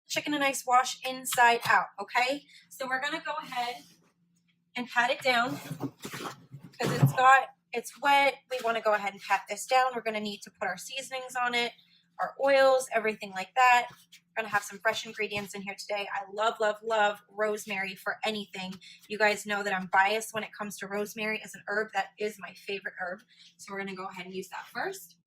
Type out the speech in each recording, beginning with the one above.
chicken a nice wash inside out, okay? So we're gonna go ahead and pat it down because it's wet. We want to go ahead and pat this down. We're gonna need to put our seasonings on it, our oils, everything like that. We're gonna have some fresh ingredients in here today. I love, love, love rosemary for anything. You guys know that I'm biased when it comes to rosemary as an herb. That is my favorite herb. So we're gonna go ahead and use that first.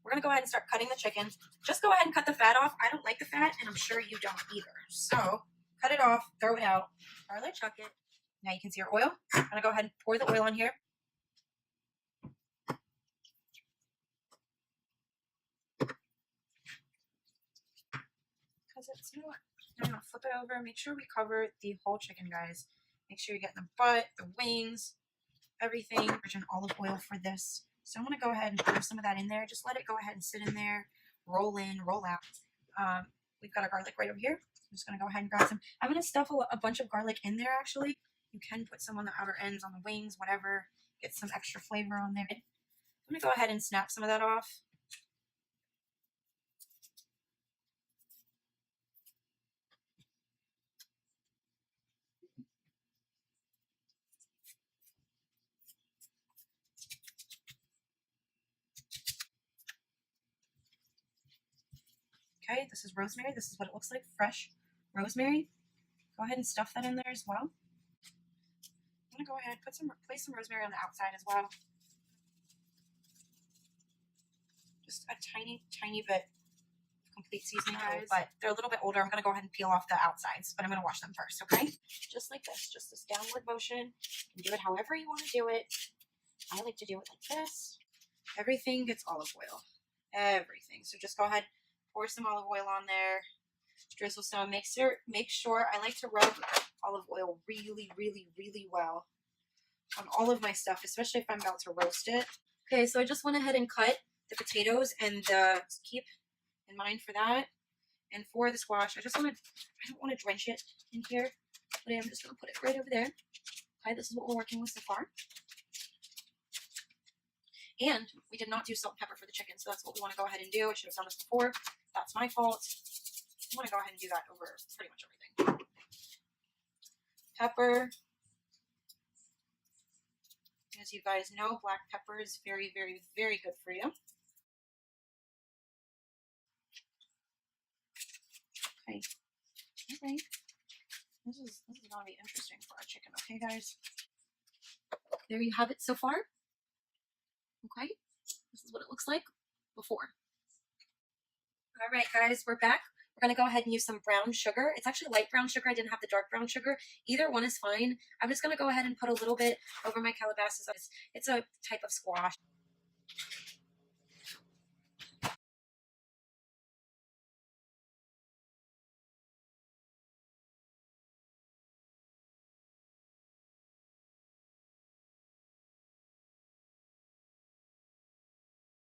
We're gonna go ahead and start cutting the chicken. Just go ahead and cut the fat off. I don't like the fat, and I'm sure you don't either. So cut it off, throw it out, garlic, chuck it. Now you can see our oil. I'm gonna go ahead and pour the oil on here. Because it's not, I'm gonna flip it over. Make sure we cover the whole chicken, guys. Make sure you get the butt, the wings, everything. Virgin olive oil for this. So I'm gonna go ahead and pour some of that in there. Just let it go ahead and sit in there, roll in, roll out. We've got our garlic right over here. I'm just gonna go ahead and grab some. I'm gonna stuff a bunch of garlic in there actually. You can put some on the outer ends, on the wings, whatever. Get some extra flavor on there. I'm gonna go ahead and snap some of that off. Okay, this is rosemary. This is what it looks like, fresh rosemary. Go ahead and stuff that in there as well. I'm gonna go ahead and place some rosemary on the outside as well. Just a tiny, tiny bit of complete seasoning, but they're a little bit older. I'm gonna go ahead and peel off the outsides, but I'm gonna wash them first, okay? Just like this, just this downward motion. You can do it however you want to do it. I like to do it like this. Everything gets olive oil. Everything. So just go ahead, pour some olive oil on there. Drizzle some. Make sure I like to rub olive oil really, really, really well on all of my stuff, especially if I'm about to roast it. Okay, so I just went ahead and cut the potatoes, and keep in mind for that. And for the squash, I don't want to drench it in here, but I'm just gonna put it right over there. Okay, this is what we're working with so far. And we did not do salt and pepper for the chicken, so that's what we want to go ahead and do. I should have done this before. That's my fault. I want to go ahead and do that over pretty much everything. Pepper. As you guys know, black pepper is very, very, very good for you. Okay. All right. This is gonna be interesting for our chicken, okay, guys? There you have it so far. Okay, this is what it looks like before. All right, guys, we're back. We're gonna go ahead and use some brown sugar. It's actually light brown sugar. I didn't have the dark brown sugar. Either one is fine. I'm just gonna go ahead and put a little bit over my calabasas. It's a type of squash.